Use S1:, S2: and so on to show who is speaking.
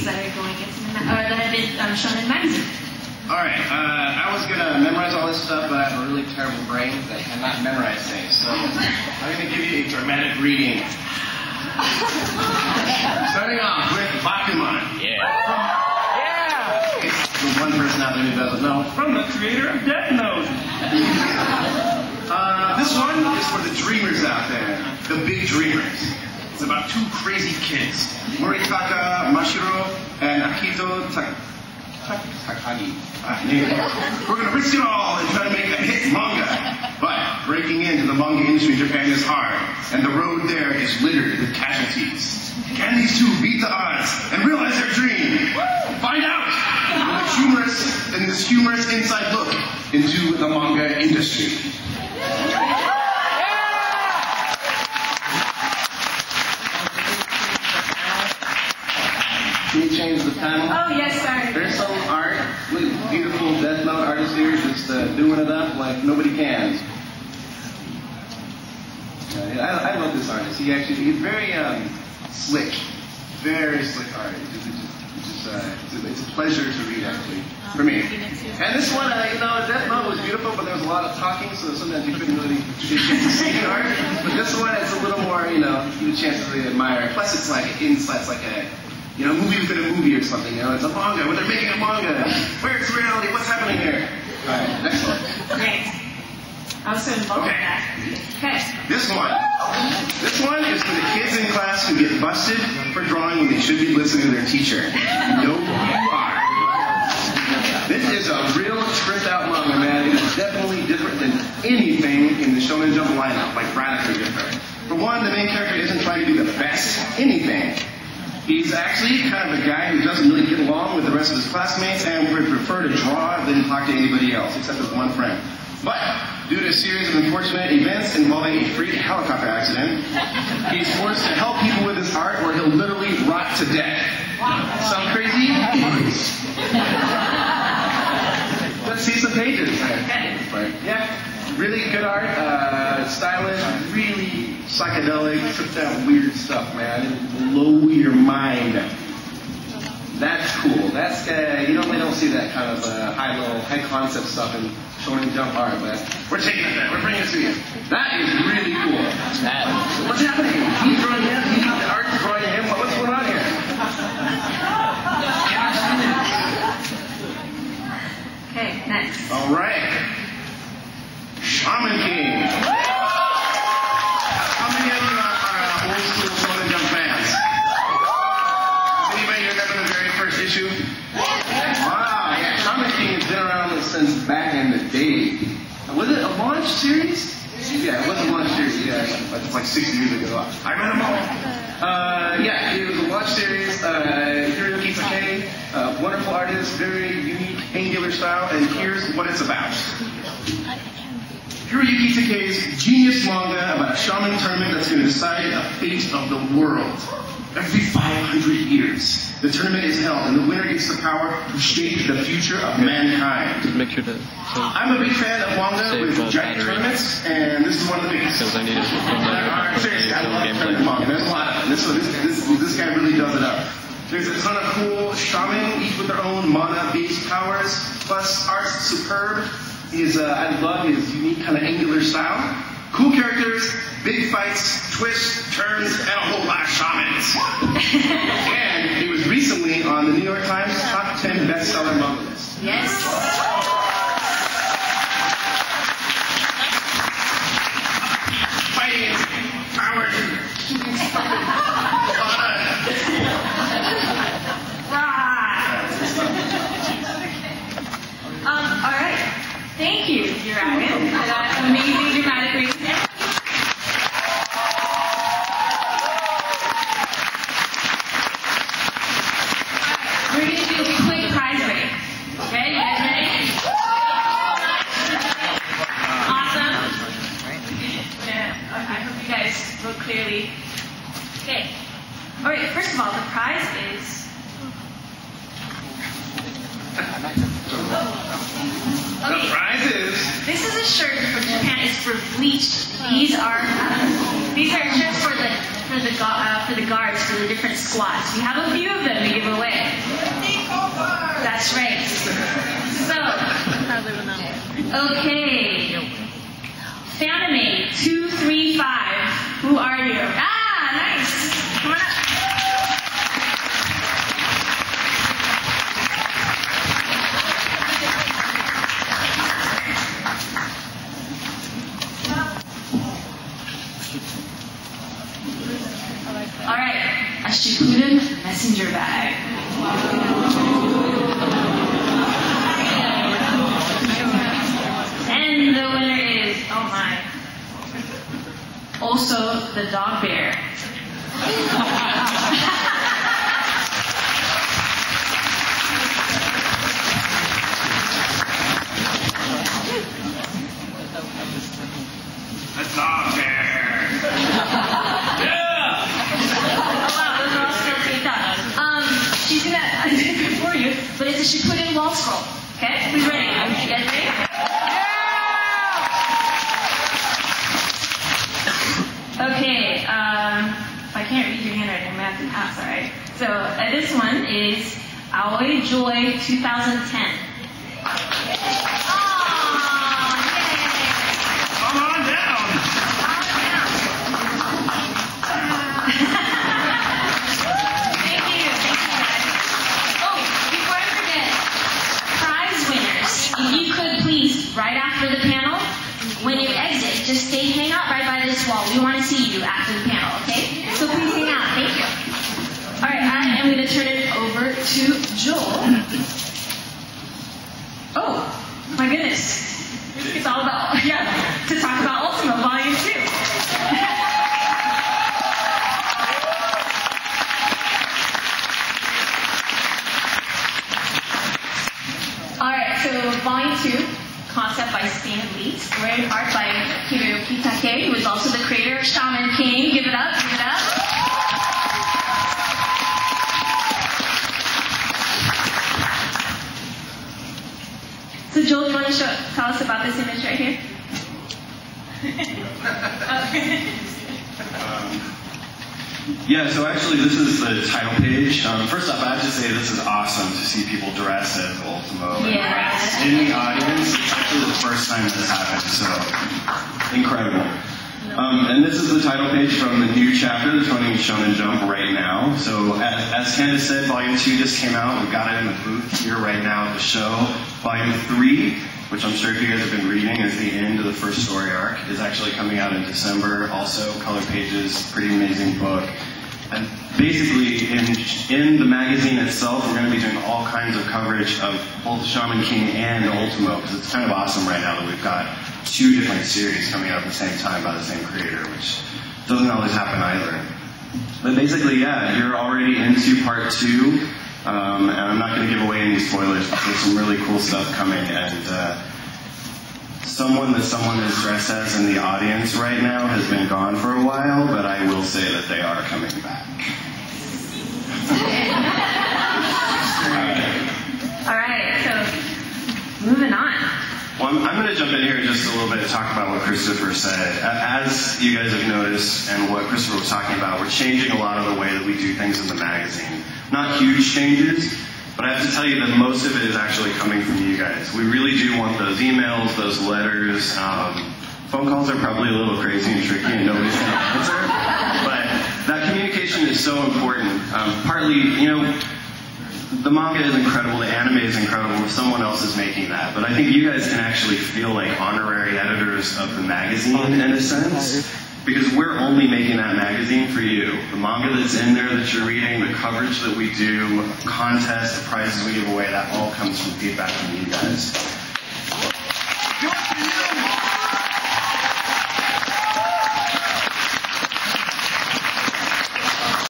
S1: that are going into that have been shown in magazine.
S2: All right, I was gonna memorize all this stuff, but I have a really terrible brain that cannot memorize things. So I'm gonna give you a dramatic reading. Starting off with Bakuman. There's one person out there who doesn't know. From the creator of Death Note. This one is for the dreamers out there. The big dreamers. It's about two crazy kids. Moritaka Mashiro and Akito Takagi. We're going to risk it all and try to make a hit manga. But breaking into the manga industry in Japan is hard. And the road there is littered with casualties. Can these two beat the odds and realize their dream? Find out in this humorous inside look into the manga industry. Can you change the panel?
S1: Oh, yes, sorry.
S2: There's some art, beautiful Death Note artist here, just doing it up like nobody can. I love this artist. He's very slick, very slick art. It's a pleasure to read, actually, for me. And this one, Death Note was beautiful, but there was a lot of talking, so sometimes you couldn't really get to see the art. But this one, it's a little more, you get a chance to really admire it. Plus, it's like inside, it's like a movie within a movie or something. It's a manga. When they're making a manga, where's reality? What's happening here? All right, next one.
S1: Great. I was so involved in that. Okay.
S2: This one is for the kids in class who get busted for drawing when they should be listening to their teacher. You know who you are. This is a real tripped out manga, man. It is definitely different than anything in the Shonen Jump lineup, like radically different. For one, the main character isn't trying to do the best anything. He's actually kind of a guy who doesn't really get along with the rest of his classmates and would prefer to draw than talk to anybody else, except his one friend. But due to a series of unfortunate events involving a freak helicopter accident, he's forced to help people with his art or he'll literally rot to death. Sound crazy? Let's see some pages. Yeah, really good art, stylish, really psychedelic, tripped out weird stuff, man. It'll blow your mind. That's cool. That's they don't see that kind of high concept stuff in Shonen Jump art, but we're taking it there. We're bringing it to you. That is really cool. What's happening? He's drawing him. The art's drawing him. What's going on here?
S1: Okay, next.
S2: All right. Shaman King. How many of you are old school Shonen Jump fans? Anybody here remember the very first issue? Wow, yeah. Shaman King has been around since back in the day. Was it a launch series? Yeah, it was a launch series. Yeah, it's like 6 years ago. I read them all. Yeah, it was a launch series. Hiroyuki Takei, wonderful artist, very unique, angular style, and here's what it's about. Hiroyuki Takei's genius manga about a shaman tournament that's going to decide the fate of the world. Every 500 years, the tournament is held, and the winner gets the power to shape the future of mankind.
S3: Make sure to.
S2: I'm a big fan of manga with giant tournaments, and this is one of the biggest.
S3: Because I need to.
S2: Seriously, I love tournament manga. There's a lot of them. This guy really does it up. There's a ton of cool shaman, each with their own mana-based powers. Plus, art's superb. I love his unique kind of angular style. Cool characters, big fights, twists, turns, and a whole lot of shamans. And he was recently on the New York Times top 10 bestseller manga list.
S1: Yes.
S2: Fighting, power, shooting stuff.
S1: All right. Thank you, Dragon, for that amazing dramatic reading. We're going to do a quick prize break. Okay, you guys ready? Awesome. I hope you guys vote clearly. Okay. All right, first of all, the prize is...
S2: The prize is...
S1: This is a shirt from Japan. It's for bleached. These are just for the guards for the different squads. We have a few of them to give away. That's right. So, okay. Fanime 235. Who are you? Ah, nice. Come on up. All right, a Shippuden messenger bag. And the winner is, oh my, also the dog bear.
S2: The dog bear.
S1: She's gonna do it for you, but it's a Shippuden wall scroll. Okay? Who's ready? You guys ready? Yeah! Okay, if I can't read your handwriting, I'm gonna have to pass, alright? So, this one is Aoi Joy 2010.
S2: Come on down.
S1: If you could please, right after the panel, when you exit, just hang out right by this wall. We want to see you after the panel, okay? So please hang out. Thank you. All right, I am going to turn it over to Joel. Oh, my goodness. It's all about, to talk about Ultima Volume 2. Alright, so Volume 2, concept by Stan Lee, story and art by Hiroyuki Take, who is also the creator of Shaman King. Give it up, give it up. So Joel, you want to tell us about this image right here?
S2: Yeah, so actually this is the title page. First off, I have to say this is awesome to see people dressed as Ultimo in the audience. It's actually the first time this happened, so incredible. And this is the title page from the new chapter that's running in Shonen Jump right now. So as Candace said, Volume 2 just came out. We've got it in the booth here right now at the show. Volume 3, which I'm sure if you guys have been reading, is the end of the first story arc, is actually coming out in December. Also, color pages, pretty amazing book. And basically, in the magazine itself, we're going to be doing all kinds of coverage of both Shaman King and Ultimo, because it's kind of awesome right now that we've got 2 different series coming out at the same time by the same creator, which doesn't always happen either. But basically, yeah, you're already into part 2. And I'm not going to give away any spoilers, but there's some really cool stuff coming, and someone is dressed as in the audience right now has been gone for a while, but I will say that they are coming back.
S1: Alright, so moving on.
S2: Well, I'm going to jump in here just a little bit to talk about what Christopher said. As you guys have noticed, and what Christopher was talking about, we're changing a lot of the way that we do things in the magazine. Not huge changes, but I have to tell you that most of it is actually coming from you guys. We really do want those emails, those letters. Phone calls are probably a little crazy and tricky and nobody's going to answer, but that communication is so important. Partly, the manga is incredible, the anime is incredible, if someone else is making that. But I think you guys can actually feel like honorary editors of the magazine in a sense, because we're only making that magazine for you. The manga that's in there that you're reading, the coverage that we do, contests, the prizes we give away, that all comes from feedback from you guys.